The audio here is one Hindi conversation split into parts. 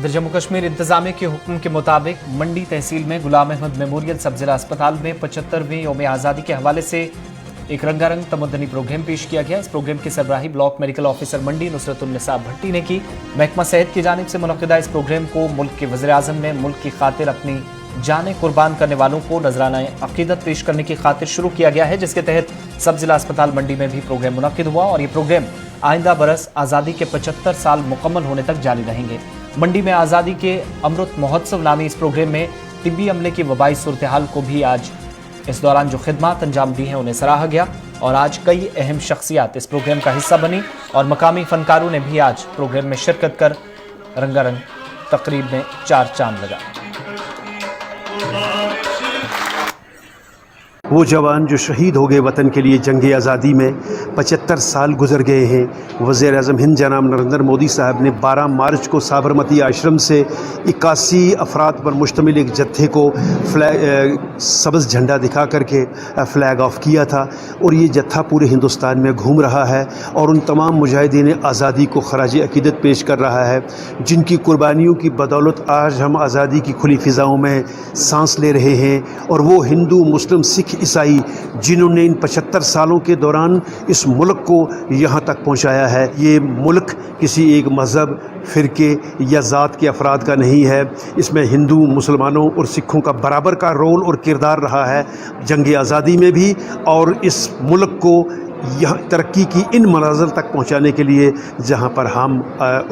उधर जम्मू कश्मीर इंतजामिया के हुक्म के मुताबिक मंडी तहसील में गुलाम अहमद मेमोरियल सब जिला अस्पताल में 75वें यौम आज़ादी के हवाले से एक रंगारंग तमद्दनी प्रोग्राम पेश किया गया। इस प्रोग्राम की सरबराही ब्लॉक मेडिकल ऑफिसर मंडी नुसरतुन्निसा भट्टी ने की। महकमा सेहत की जानिब से मुनक्किदा इस प्रोग्राम को मुल्क के वज़ीर आज़म ने मुल्क की खातिर अपनी जानें कुर्बान करने वालों को नजराना अकीदत पेश करने की खातिर शुरू किया गया है, जिसके तहत सब जिला अस्पताल मंडी में भी प्रोग्राम मुनक्किद हुआ और ये प्रोग्राम आइंदा बरस आज़ादी के 75 साल मुकम्मल होने तक जारी रहेंगे। मंडी में आज़ादी के अमृत महोत्सव नामी इस प्रोग्राम में तिब्बी अमले की वबाई सूरत हाल को भी आज इस दौरान जो खिदमत अंजाम दी हैं उन्हें सराहा गया और आज कई अहम शख्सियात इस प्रोग्राम का हिस्सा बनी और मकामी फनकारों ने भी आज प्रोग्राम में शिरकत कर रंगारंग तकरीब में चार चांद लगा। वो जवान जो शहीद हो गए वतन के लिए जंग आज़ादी में 75 साल गुजर गए हैं। वज़ीर आज़म हिंद जनाब नरेंद्र मोदी साहब ने 12 मार्च को साबरमती आश्रम से 81 अफराद पर मुश्तमिल एक जत्थे को सब्ज़ झंडा दिखा करके फ्लैग ऑफ किया था और ये जत्था पूरे हिंदुस्तान में घूम रहा है और उन तमाम मुजाहिदीन आज़ादी को खराज अकीदत पेश कर रहा है, जिनकी कुर्बानियों की बदौलत आज हम आज़ादी की खुली फ़िज़ाओं में सांस ले रहे हैं। और वो हिंदू, मुस्लिम, सिख, ईसाई जिन्होंने इन 75 सालों के दौरान इस मुल्क को यहाँ तक पहुँचाया है। ये मुल्क किसी एक मज़हब, फ़िरके या ज़ात के अफराद का नहीं है। इसमें हिंदू, मुसलमानों और सिखों का बराबर का रोल और किरदार रहा है जंग आज़ादी में भी और इस मुल्क को यहाँ तरक्की की इन मनाज़िल तक पहुँचाने के लिए जहाँ पर हम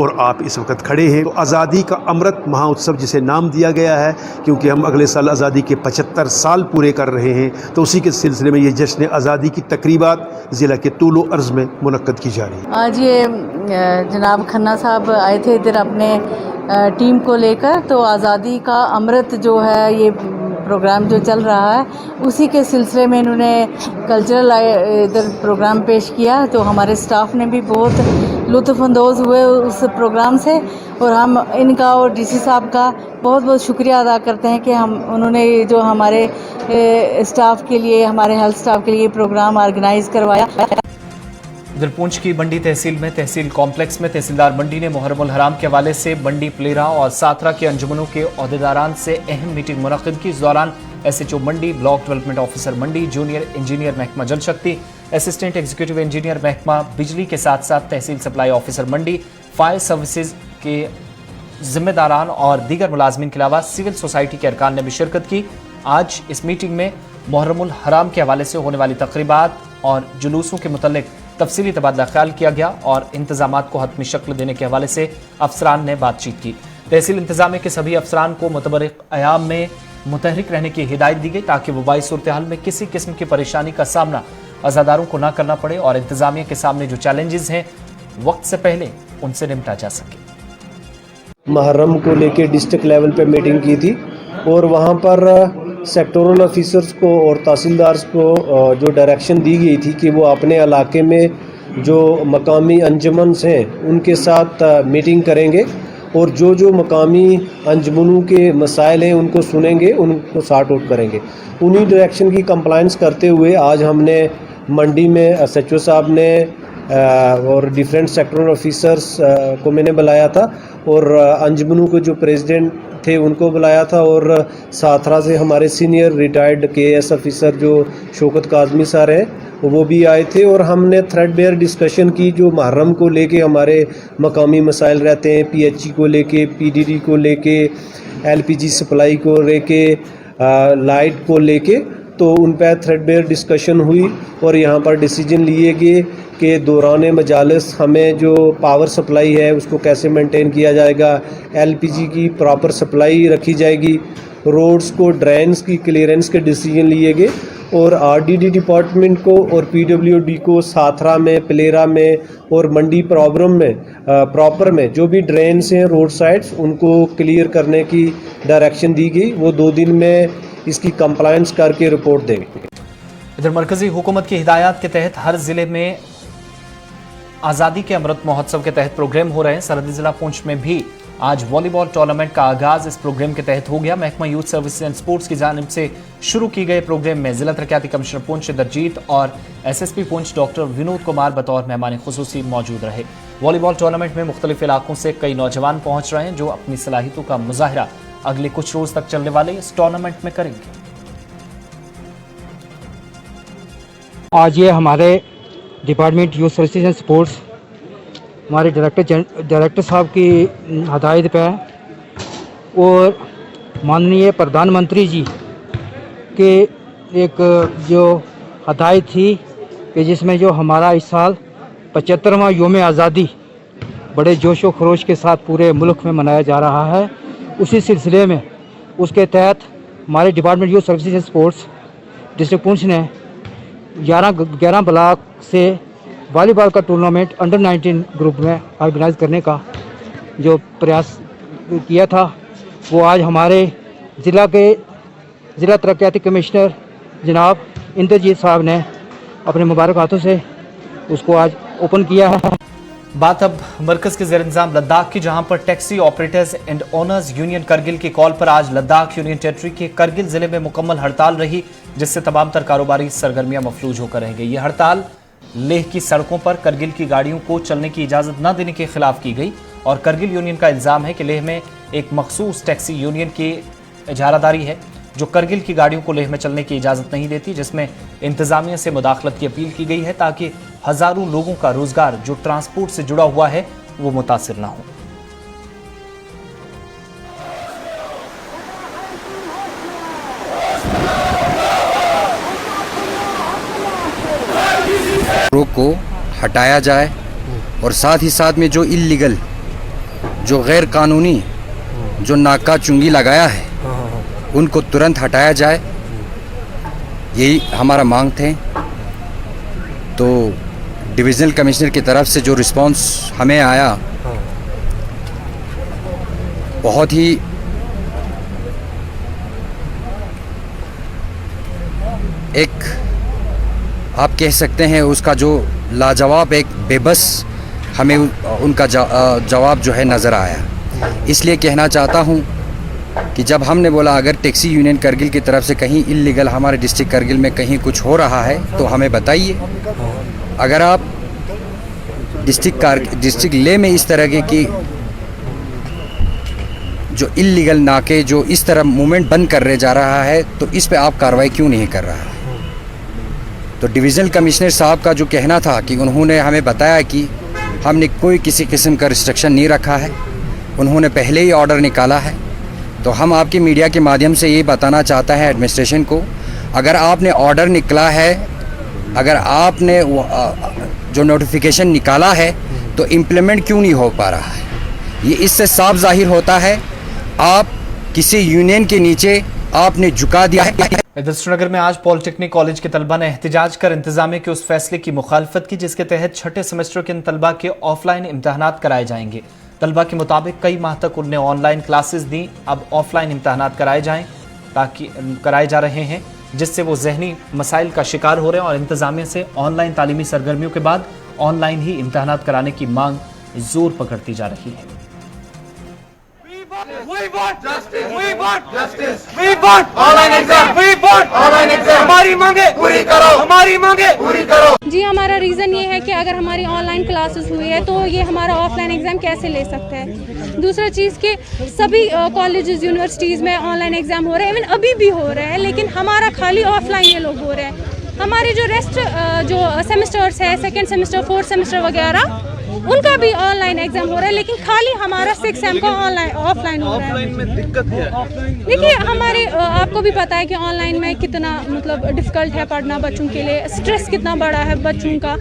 और आप इस वक्त खड़े हैं। तो आज़ादी का अमृत महोत्सव जिसे नाम दिया गया है क्योंकि हम अगले साल आज़ादी के 75 साल पूरे कर रहे हैं, तो उसी के सिलसिले में ये जश्न आज़ादी की तकरीबात ज़िला के तूलो अर्ज़ में मुनक्कद की जा रही है। आज ये जनाब खन्ना साहब आए थे इधर अपने टीम को लेकर, तो आज़ादी का अमृत जो है ये प्रोग्राम जो चल रहा है उसी के सिलसिले में इन्होंने कल्चरल इधर प्रोग्राम पेश किया। तो हमारे स्टाफ ने भी बहुत लुत्फ़अंदोज़ हुए उस प्रोग्राम से और हम इनका और डीसी साहब का बहुत बहुत शुक्रिया अदा करते हैं कि उन्होंने जो हमारे स्टाफ के लिए, हमारे हेल्थ स्टाफ के लिए प्रोग्राम ऑर्गेनाइज़ करवाया। उधर पूंछ की मंडी तहसील में तहसील कॉम्प्लेक्स में तहसीलदार मंडी ने मुहर्रमुल हराम के हवाले से मंडी, प्लेरा और साथरा के अंजुमनों के ओहदेदारान से अहम मीटिंग मुनक्किद की। इस दौरान एसएचओ मंडी, ब्लॉक डेवलपमेंट ऑफिसर मंडी, जूनियर इंजीनियर महकमा जल शक्ति, असिस्टेंट एग्जीक्यूटिव इंजीनियर महकमा बिजली के साथ साथ तहसील सप्लाई ऑफिसर मंडी, फायर सर्विसेज के जिम्मेदारान और दीगर मुलाजमीन के अलावा सिविल सोसाइटी के अरकान ने भी शिरकत की। आज इस मीटिंग में मुहर्रमुल हराम के हवाले से होने वाली तकरीबात और जुलूसों के मुतल्लिक तफसीली तबादला ख्याल किया गया और इंतजामात को हतमी शक्ल देने के हवाले से अफसरान ने बातचीत की। तहसील इंतजामिया के सभी अफसरान को मुतबर्रिक अयाम में मुतहरिक रहने की हिदायत दी गई ताकि वबाई सूरत हाल में किसी किस्म की परेशानी का सामना अज़ादारों को न करना पड़े और इंतजामिया के सामने जो चैलेंजेस हैं वक्त से पहले उनसे निपटा जा सके। मुहर्रम को लेकर डिस्ट्रिक्ट लेवल पे मीटिंग की थी और वहाँ पर सेक्टोरल ऑफिसर्स को और तहसीलदार्स को जो डायरेक्शन दी गई थी कि वो अपने इलाके में जो मकामी अंजुमन हैं उनके साथ मीटिंग करेंगे और जो मकामी अंजुमनों के मसाइल हैं उनको सुनेंगे, उनको सॉर्ट आउट करेंगे। उन्हीं डायरेक्शन की कंप्लायंस करते हुए आज हमने मंडी में एसएचओ साहब ने और डिफरेंट सेक्टोरल ऑफिसर्स को मैंने बुलाया था और अंजुमनों को जो प्रेसिडेंट थे उनको बुलाया था और साथरा से हमारे सीनियर रिटायर्ड केएस ऑफिसर जो शौकत काज़मी सर हैं वो भी आए थे और हमने थ्रेडबेयर डिस्कशन की जो मुहर्रम को लेके हमारे मकामी मसाइल रहते हैं, पीएचई को लेके, पीडीडी को लेके, एलपीजी सप्लाई को लेके, लाइट को लेके, तो उन पर थ्रेडबेयर डिस्कशन हुई और यहाँ पर डिसीजन लिए गए कि दौरान मजालिस हमें जो पावर सप्लाई है उसको कैसे मेंटेन किया जाएगा, एलपीजी की प्रॉपर सप्लाई रखी जाएगी, रोड्स को, ड्रेन्स की क्लियरेंस के डिसीजन लिए गए और आरडीडी डिपार्टमेंट को और पीडब्ल्यूडी को साथरा में, प्लेरा में और मंडी प्रॉपर में जो भी ड्रेन्स हैं रोड साइड्स उनको क्लियर करने की डायरेक्शन दी गई। वो 2 दिन में इसकी कंप्लायंस करके रिपोर्ट देंगे। इधर मरकजी हुकूमत की हिदायत के तहत हर जिले में आज़ादी के अमृत महोत्सव के तहत प्रोग्राम हो रहे हैं। सरहदी जिला पुंछ में भी आज वॉलीबॉल टूर्नामेंट का आगाज इस प्रोग्राम के तहत हो गया। महकमा यूथ सर्विस एंड स्पोर्ट्स की जानिब से शुरू की गए प्रोग्राम में जिला तरक्याती कमिश्नर पुंछ इंद्रजीत और एसएसपी पुंछ डॉक्टर विनोद कुमार बतौर मेहमान खुसूसी मौजूद रहे। वॉलीबॉल टूर्नामेंट में मुख्तलिफ इलाकों से कई नौजवान पहुंच रहे हैं जो अपनी सलाहियतों का मुजाहरा अगले कुछ रोज तक चलने वाले इस टूर्नामेंट में करेंगे। आज ये हमारे department youth services and sports हमारे डायरेक्टर साहब की हदायत पे और माननीय प्रधानमंत्री जी के एक जो हदायत थी कि जिसमें जो हमारा इस साल 75वां योम आज़ादी बड़े जोश व खरोश के साथ पूरे मुल्क में मनाया जा रहा है, उसी सिलसिले में उसके तहत हमारे department youth services and sports district Poonch ने 11 ब्लॉक से वॉलीबॉल का टूर्नामेंट अंडर 19 ग्रुप में ऑर्गेनाइज करने का जो प्रयास किया था, वो आज हमारे ज़िला तरक्याती कमिश्नर जनाब इंद्रजीत साहब ने अपने मुबारक हाथों से उसको आज ओपन किया है। बात अब मरकज के ज़ेर इंतजाम लद्दाख की, जहां पर taxi operators and owners union Kargil की कॉल पर आज लद्दाख यूनियन टेरिटरी के करगिल जिले में मुकम्मल हड़ताल रही, जिससे तमाम तर कारोबारी सरगर्मियां मफलूज होकर रह गई। यह हड़ताल लेह की सड़कों पर करगिल की गाड़ियों को चलने की इजाजत न देने के खिलाफ की गई और करगिल यूनियन का इल्जाम है कि लेह में एक मखसूस टैक्सी यूनियन की इजारादारी है जो करगिल की गाड़ियों को लेह में चलने की इजाजत नहीं देती, जिसमें इंतजामिया से मुदाखलत की अपील की गई है ताकि हजारों लोगों का रोजगार जो ट्रांसपोर्ट से जुड़ा हुआ है वो मुतासिर ना हो। रोक को हटाया जाए और साथ ही साथ में जो इल्लीगल, जो गैर कानूनी जो नाका चुंगी लगाया है उनको तुरंत हटाया जाए, यही हमारा मांग थे। तो डिविजनल कमिश्नर की तरफ से जो रिस्पांस हमें आया बहुत ही एक आप कह सकते हैं उसका जो लाजवाब एक बेबस हमें उनका जवाब जो है नज़र आया। इसलिए कहना चाहता हूं कि जब हमने बोला अगर टैक्सी यूनियन करगिल की तरफ से कहीं इल्लीगल हमारे डिस्ट्रिक्ट करगिल में कहीं कुछ हो रहा है तो हमें बताइए। अगर आप डिस्ट्रिक्ट लेह में इस तरह की जो इल्लीगल नाके जो इस तरह मूवमेंट बंद कर जा रहा है तो इस पे आप कार्रवाई क्यों नहीं कर रहा है। तो डिविजनल कमिश्नर साहब का जो कहना था कि उन्होंने हमें बताया कि हमने कोई किसी किस्म का रिस्ट्रिक्शन नहीं रखा है, उन्होंने पहले ही ऑर्डर निकाला है। तो हम आपके मीडिया के माध्यम से ये बताना चाहता है एडमिनिस्ट्रेशन को, अगर आपने ऑर्डर निकला है, अगर आपने जो नोटिफिकेशन निकाला है तो इम्प्लीमेंट क्यों नहीं हो पा रहा है। ये इससे साफ जाहिर होता है आप किसी यूनियन के नीचे आपने झुका दिया है। इधर श्रीनगर में आज पॉलिटेक्निक कॉलेज के तलबा ने एहतजाज कर इंतजामिया के उस फैसले की मुखालफत की जिसके तहत छठे सेमेस्टर के इन तलबा के ऑफलाइन इम्तहानात कराए जाएंगे। तलबा के मुताबिक कई माह तक उन्हें ऑनलाइन क्लासेस दी, अब ऑफलाइन इम्तहानात कराए जा रहे हैं जिससे वो जहनी मसाइल का शिकार हो रहे हैं और इंतजामिया से ऑनलाइन तालीमी सरगर्मियों के बाद ऑनलाइन ही इम्तहानात कराने की मांग जोर पकड़ती जा रही है। We want justice. We want justice. We want online exam. We want online exam. हमारी मांगे पूरी करो. हमारी मांगे पूरी करो. जी हमारा रीज़न ये है कि अगर हमारी ऑनलाइन क्लासेस हुई है तो ये हमारा ऑफलाइन एग्ज़ाम कैसे ले सकते हैं। दूसरा चीज़ कि सभी कॉलेजेस यूनिवर्सिटीज़ में ऑनलाइन एग्ज़ाम हो रहे हैं, इवन अभी भी हो रहे हैं, लेकिन हमारा खाली ऑफलाइन ये लोग हो रहे हैं। हमारे जो रेस्ट जो सेमेस्टर्स है, सेकेंड सेमेस्टर, फोर्थ सेमेस्टर वगैरह, उनका भी ऑनलाइन एग्जाम हो रहा है, लेकिन खाली हमारा 6 सेम का ऑफलाइन हो रहा है। ऑफलाइन में दिक्कत है। देखिए हमारे आपको भी पता है कि ऑनलाइन में कितना मतलब डिफ़िकल्ट है पढ़ना बच्चों के लिए, स्ट्रेस कितना बड़ा है बच्चों का।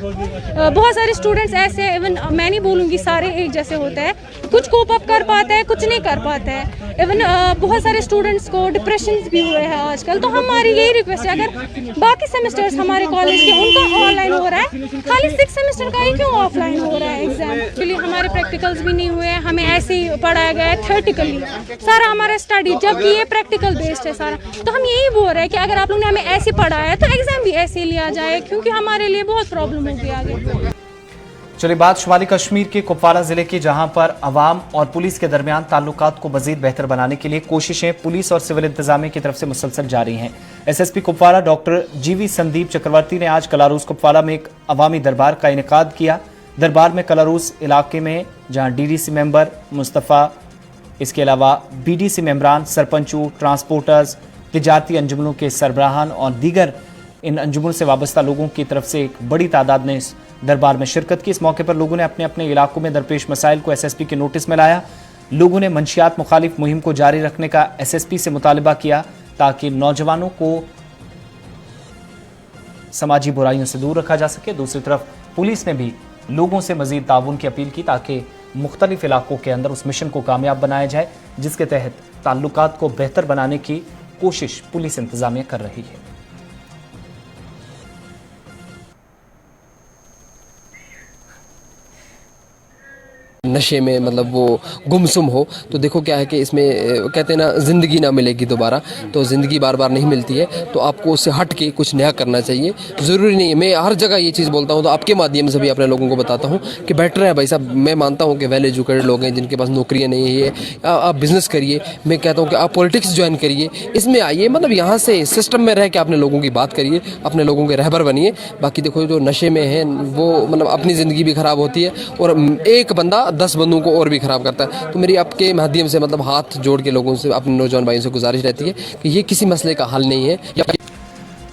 बहुत सारे स्टूडेंट्स ऐसे, इवन मैं नहीं बोलूँगी सारे एक जैसे होते हैं, कुछ कोप अप कर पाते हैं, कुछ नहीं कर पाते हैं। इवन बहुत सारे स्टूडेंट्स को डिप्रेशन भी हुए हैं आजकल। तो हमारी यही रिक्वेस्ट है, अगर बाकी सेमेस्टर्स हमारे कॉलेज के उनका ऑनलाइन हो रहा है, खाली 6 सेमेस्टर का ही क्यों ऑफलाइन हो रहा है एग्जाम। एक्चुअली हमारे प्रैक्टिकल्स भी नहीं हुए हैं, हमें ऐसे ही पढ़ाया गया है थ्योरेटिकली सारा हमारा स्टडी, जबकि ये प्रैक्टिकल बेस्ड है सारा। तो हम यही बोल रहे हैं कि अगर आप लोगों ने हमें ऐसे पढ़ाया तो एग्जाम भी ऐसे ही लिया जाए, क्योंकि हमारे लिए बहुत प्रॉब्लम होगी आगे। चलिए बात शुमाली कश्मीर के कुपवारा जिले की, जहां पर अवाम और पुलिस के दरमियान ताल्लुकात को मजीद बेहतर बनाने के लिए कोशिशें पुलिस और सिविल इंतजामिया की तरफ से मुसलसल जारी हैं। एसएसपी कुपवारा डॉक्टर जीवी संदीप चक्रवर्ती ने आज कलारूस कुपवारा में एक अवामी दरबार का इनेकाद किया दरबार में कलारूस इलाके में जहां डीडीसी मेंबर मुस्तफ़ा, इसके अलावा बीडीसी मेंबरान, सरपंचों, ट्रांसपोर्टर्स, तिजारती अंजुमनों के सरबराहान और दीगर इन अंजुमन से वाबस्ता लोगों की तरफ से एक बड़ी तादाद ने इस दरबार में शिरकत की। इस मौके पर लोगों ने अपने अपने इलाकों में दरपेश मसाइल को एसएसपी के नोटिस में लाया। लोगों ने मंशियात मुखालिफ मुहिम को जारी रखने का एसएसपी से मुतालिबा किया ताकि नौजवानों को समाजी बुराइयों से दूर रखा जा सके। दूसरी तरफ पुलिस ने भी लोगों से मजीद ताउन की अपील की ताकि मुख्तलिफ इलाकों के अंदर उस मिशन को कामयाब बनाया जाए जिसके तहत ताल्लुकात को बेहतर बनाने की कोशिश पुलिस इंतजामिया कर रही है। नशे में मतलब वो गुमसुम हो तो देखो क्या है कि इसमें कहते हैं ना ज़िंदगी ना मिलेगी दोबारा, तो ज़िंदगी बार बार नहीं मिलती है, तो आपको उससे हट के कुछ नया करना चाहिए। ज़रूरी नहीं है, मैं हर जगह ये चीज़ बोलता हूँ तो आपके माध्यम से भी अपने लोगों को बताता हूँ कि बेटर है भाई साहब। मैं मानता हूँ कि वेल एजुकेटेड लोग हैं जिनके पास नौकरियाँ नहीं है, आप बिज़नेस करिए। मैं कहता हूँ कि आप पॉलिटिक्स ज्वाइन करिए, इसमें आइए, मतलब यहाँ से सिस्टम में रह के अपने लोगों की बात करिए, अपने लोगों के रहबर बनिए। बाकी देखो जो नशे में है वो मतलब अपनी ज़िंदगी भी ख़राब होती है और एक बंदा 10 बंदों को और भी ख़राब करता है। तो मेरी आपके माध्यम से मतलब हाथ जोड़ के लोगों से, अपने नौजवान भाइयों से गुजारिश रहती है कि ये किसी मसले का हल नहीं है।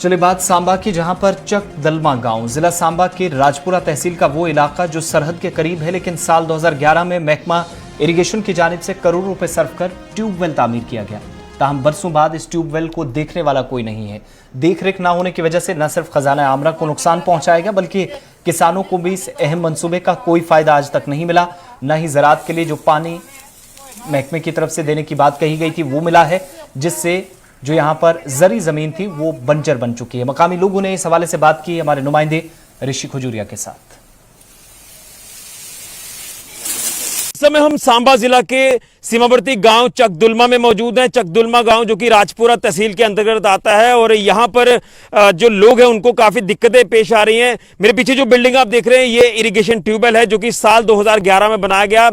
चले बात सांबा की, जहां पर चक दलमा गांव जिला सांबा के राजपुरा तहसील का वो इलाका जो सरहद के करीब है, लेकिन साल 2011 में महकमा इरिगेशन की जानिब से करोड़ों रुपए सर्फ कर ट्यूबवेल तामीर किया गया। ताहम बरसों बाद इस ट्यूबवेल को देखने वाला कोई नहीं है। देख रेख ना होने की वजह से न सिर्फ खजाना आमरा को नुकसान पहुंचाएगा बल्कि किसानों को भी इस अहम मंसूबे का कोई फायदा आज तक नहीं मिला। न ही ज़राअत के लिए जो पानी महकमे की तरफ से देने की बात कही गई थी वो मिला है, जिससे जो यहां पर जरी जमीन थी वो बंजर बन चुकी है। मकामी लोगों ने इस हवाले से बात की हमारे नुमाइंदे ऋषि खजूरिया के साथ। इस समय हम सांबा जिला के सीमावर्ती गांव चकदुलमा में मौजूद हैं। चकदुलमा गांव जो कि राजपुरा तहसील के अंतर्गत आता है और यहां पर जो लोग हैं उनको काफी दिक्कतें पेश आ रही हैं। मेरे पीछे जो बिल्डिंग आप देख रहे हैं ये इरिगेशन ट्यूबवेल है जो कि साल 2011 में बनाया गया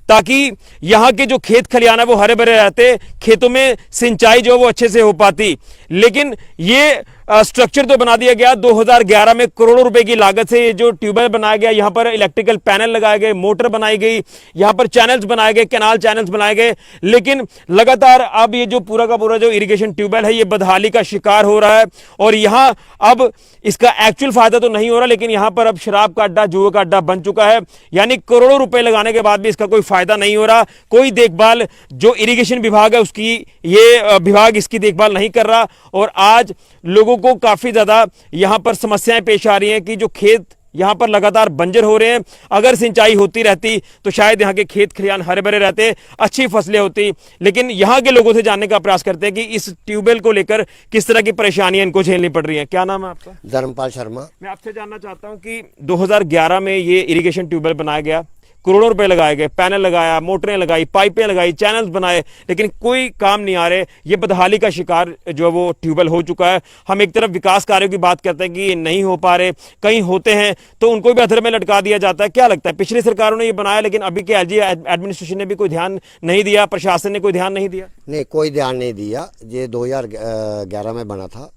ताकि यहां के जो खेत खलियान है वो हरे भरे रहते, खेतों में सिंचाई जो है वो अच्छे से हो पाती। लेकिन ये स्ट्रक्चर तो बना दिया गया 2011 में, करोड़ों रुपए की लागत से ये जो ट्यूबवेल बनाया गया। यहां पर इलेक्ट्रिकल पैनल लगाए गए, मोटर बनाई गई, यहां पर चैनल्स बनाए गए, कैनाल चैनल्स बनाए गए। लेकिन लगातार अब ये जो पूरा का पूरा जो इरिगेशन ट्यूबवेल है ये बदहाली का शिकार हो रहा है और यहां अब इसका एक्चुअल फायदा तो नहीं हो रहा, लेकिन यहां पर अब शराब का अड्डा, जुए का अड्डा बन चुका है। यानी करोड़ों रुपए लगाने के बाद भी इसका कोई फायदा नहीं हो रहा। कोई देखभाल जो इरिगेशन विभाग है उसकी, ये विभाग इसकी देखभाल नहीं कर रहा और आज लोगों को काफी ज्यादा यहां पर समस्याएं पेश आ रही हैं कि जो खेत यहां पर लगातार बंजर हो रहे हैं। अगर सिंचाई होती रहती तो शायद यहां के खेत खलियान हरे भरे रहते, अच्छी फसलें होती। लेकिन यहां के लोगों से जानने का प्रयास करते हैं कि इस ट्यूबवेल को लेकर किस तरह की परेशानियां इनको झेलनी पड़ रही हैं। क्या नाम है आपका? धर्मपाल शर्मा। मैं आपसे जानना चाहता हूं कि 2011 में ये इरिगेशन ट्यूबवेल बनाया गया, करोड़ों रुपए लगाए गए, पैनल लगाया, मोटरें लगाई, पाइपें लगाई, चैनल्स बनाए, लेकिन कोई काम नहीं आ रहे। ये बदहाली का शिकार जो है वो ट्यूबवेल हो चुका है। हम एक तरफ विकास कार्यों की बात करते हैं कि ये नहीं हो पा रहे, कहीं होते हैं तो उनको भी अधर में लटका दिया जाता है। क्या लगता है पिछली सरकारों ने ये बनाया लेकिन अभी के एलजी एडमिनिस्ट्रेशन ने भी कोई ध्यान नहीं दिया, प्रशासन ने कोई ध्यान नहीं दिया? नहीं, कोई ध्यान नहीं दिया। ये 2011 में बना था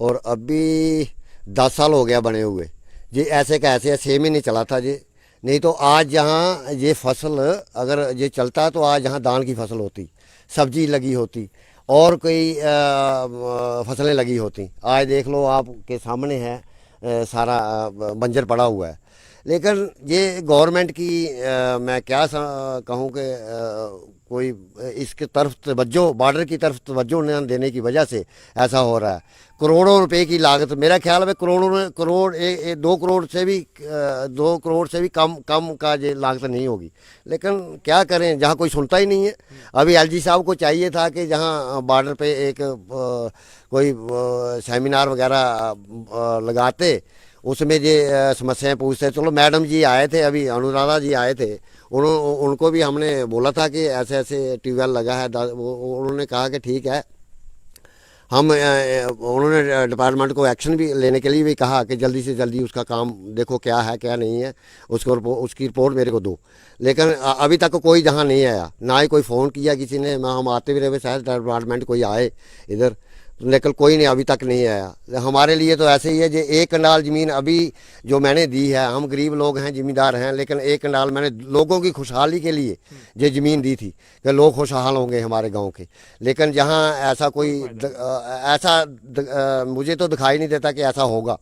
और अभी 10 साल हो गया बने हुए। ये ऐसे का ऐसे सेम ही नहीं चला था जी। नहीं तो आज यहाँ ये फसल अगर ये चलता तो आज यहाँ धान की फसल होती, सब्जी लगी होती और कोई फसलें लगी होती। आज देख लो आपके सामने है सारा बंजर पड़ा हुआ है। लेकिन ये गवर्नमेंट की मैं क्या कहूँ कि कोई इसके तरफ तवज्जो, बॉर्डर की तरफ तवज्जो न देने की वजह से ऐसा हो रहा है। करोड़ों रुपए की लागत, मेरा ख्याल है करोड़ 2 करोड़ से भी कम का ये लागत नहीं होगी। लेकिन क्या करें, जहाँ कोई सुनता ही नहीं है। अभी एलजी साहब को चाहिए था कि जहाँ बॉर्डर पे एक कोई सेमिनार वगैरह लगाते, उसमें ये समस्याएं पूछते। चलो मैडम जी आए थे, अभी अनुराधा जी आए थे, उनको भी हमने बोला था कि ऐसे ऐसे ट्यूबवेल लगा है। उन्होंने कहा कि ठीक है, उन्होंने डिपार्टमेंट को एक्शन भी लेने के लिए भी कहा कि जल्दी से जल्दी उसका काम देखो क्या है क्या नहीं है, उसकी रिपोर्ट मेरे को दो। लेकिन अभी तक कोई जहाँ नहीं आया, ना ही कोई फ़ोन किया किसी ने। हम आते भी रहे, शायद डिपार्टमेंट कोई आए इधर, लेकिन कोई नहीं अभी तक नहीं आया। हमारे लिए तो ऐसे ही है, जो एक कंडाल ज़मीन अभी जो मैंने दी है, हम गरीब लोग हैं, ज़मींदार हैं, लेकिन एक कंडाल मैंने लोगों की खुशहाली के लिए ये ज़मीन दी थी कि लोग खुशहाल होंगे हमारे गांव के। लेकिन जहां ऐसा कोई मुझे तो दिखाई नहीं देता कि ऐसा होगा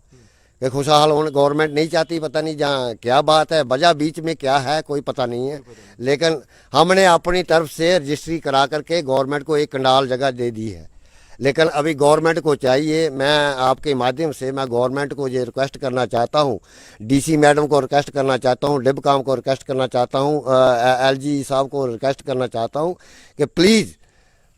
कि खुशहाल होने गवर्नमेंट नहीं चाहती। पता नहीं जहाँ क्या बात है, वजह बीच में क्या है, कोई पता नहीं है। लेकिन हमने अपनी तरफ से रजिस्ट्री करा करके गवर्नमेंट को एक कंडाल जगह दे दी है। लेकिन अभी गवर्नमेंट को चाहिए, मैं आपके माध्यम से मैं गवर्नमेंट को ये रिक्वेस्ट करना चाहता हूँ, डीसी मैडम को रिक्वेस्ट करना चाहता हूँ, डिबकाम को रिक्वेस्ट करना चाहता हूँ, एलजी साहब को रिक्वेस्ट करना चाहता हूँ कि प्लीज़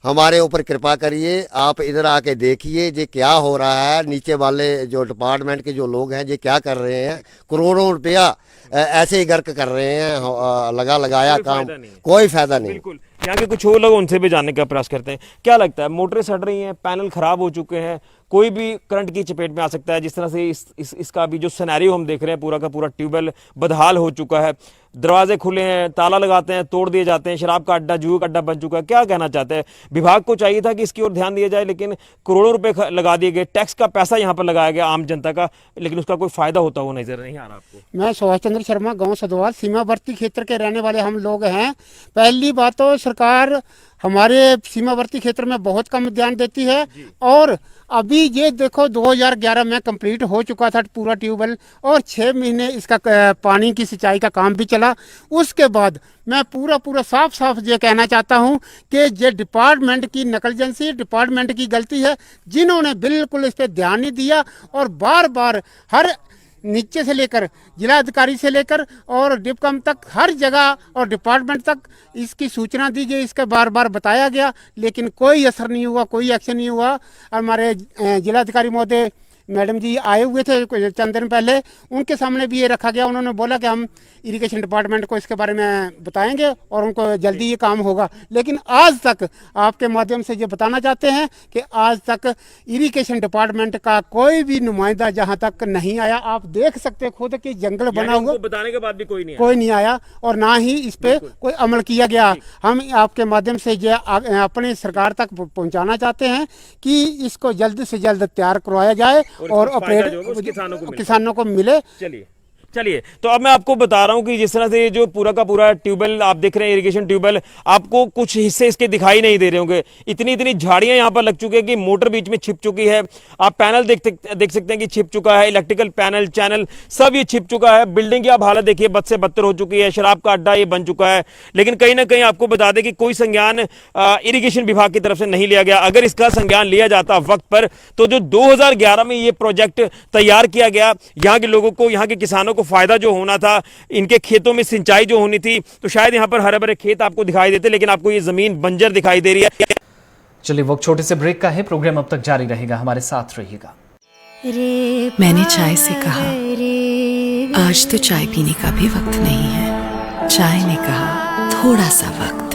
हमारे ऊपर कृपा करिए, आप इधर आके देखिए ये क्या हो रहा है। नीचे वाले जो डिपार्टमेंट के जो लोग हैं ये क्या कर रहे हैं, करोड़ों रुपया ऐसे ही गर्क कर रहे हैं, लगाया काम, कोई फायदा नहीं। बिल्कुल, यहाँ के कुछ और लोग उनसे भी जानने का प्रयास करते हैं। क्या लगता है, मोटरें सड़ रही हैं, पैनल खराब हो चुके हैं, कोई भी करंट की चपेट में आ सकता है। जिस तरह से इसका अभी जो सिनेरियो हम देख रहे हैं, पूरा का पूरा ट्यूबवेल बदहाल हो चुका है, दरवाजे खुले हैं, ताला लगाते हैं, तोड़ दिए जाते हैं, शराब का अड्डा, जुए का अड्डा बन चुका है। क्या कहना चाहते हैं? विभाग को चाहिए था कि इसकी ओर ध्यान दिया जाए, लेकिन करोड़ों रुपए लगा दिए गए, टैक्स का पैसा यहाँ पर लगाया गया आम जनता का, लेकिन उसका कोई फायदा होता हुआ नजर नहीं आ रहा आपको। मैं सुभाष चंद्र शर्मा, गांव सदवाल, सीमावर्ती क्षेत्र के रहने वाले हम लोग हैं। पहली बात तो सरकार हमारे सीमावर्ती क्षेत्र में बहुत कम ध्यान देती है, और अभी ये देखो 2011 में कंप्लीट हो चुका था पूरा ट्यूबवेल, और 6 महीने इसका पानी की सिंचाई का काम भी चला। उसके बाद मैं पूरा साफ ये कहना चाहता हूँ कि ये डिपार्टमेंट की नकलजंसी, डिपार्टमेंट की गलती है, जिन्होंने बिल्कुल इस पर ध्यान नहीं दिया, और बार हर नीचे से लेकर जिला अधिकारी से लेकर और डिपकम तक हर जगह और डिपार्टमेंट तक इसकी सूचना दी गई, इसका बार बताया गया, लेकिन कोई असर नहीं हुआ, कोई एक्शन नहीं हुआ। हमारे जिला अधिकारी महोदय मैडम जी आए हुए थे चंद दिन पहले, उनके सामने भी ये रखा गया, उन्होंने बोला कि हम इरिगेशन डिपार्टमेंट को इसके बारे में बताएंगे और उनको जल्दी ये काम होगा। लेकिन आज तक आपके माध्यम से ये बताना चाहते हैं कि आज तक इरिगेशन डिपार्टमेंट का कोई भी नुमाइंदा जहाँ तक नहीं आया। आप देख सकते खुद कि जंगल बना हुआ, बताने के बाद भी कोई नहीं आया और ना ही इस पे कोई अमल किया गया। हम आपके माध्यम से ये अपनी सरकार तक पहुँचाना चाहते हैं कि इसको जल्द से जल्द तैयार करवाया जाए और ऑपरेट किसानों को मिले। चलिए, तो अब मैं आपको बता रहा हूं कि जिस तरह से जो पूरा का पूरा ट्यूबवेल आप देख रहे हैं, इरिगेशन ट्यूबवेल, आपको कुछ हिस्से इसके दिखाई नहीं दे रहे होंगे। इतनी झाड़ियां यहां पर लग चुकी है कि मोटर बीच में छिप चुकी है। आप पैनल देख सकते हैं कि छिप चुका है, इलेक्ट्रिकल पैनल, चैनल सब ये छिप चुका है। बिल्डिंग की आप हालत देखिए, बद से बदतर हो चुकी है, शराब का अड्डा ये बन चुका है। लेकिन कहीं ना कहीं आपको बता दें कि कोई संज्ञान इरिगेशन विभाग की तरफ से नहीं लिया गया। अगर इसका संज्ञान लिया जाता वक्त पर, तो जो 2011 में ये प्रोजेक्ट तैयार किया गया, यहाँ के लोगों को, यहाँ के किसानों को फायदा जो होना था, इनके खेतों में सिंचाई जो होनी थी, तो शायद यहां पर हरे भरे खेत आपको दिखाई देते, लेकिन आपको ये जमीन बंजर दिखाई दे रही है। चलिए, वक्त छोटे से ब्रेक का है, प्रोग्राम अब तक जारी रहेगा, हमारे साथ रहिएगा। मैंने चाय से कहा, आज तो चाय पीने का भी वक्त नहीं है। चाय ने कहा, थोड़ा सा वक्त।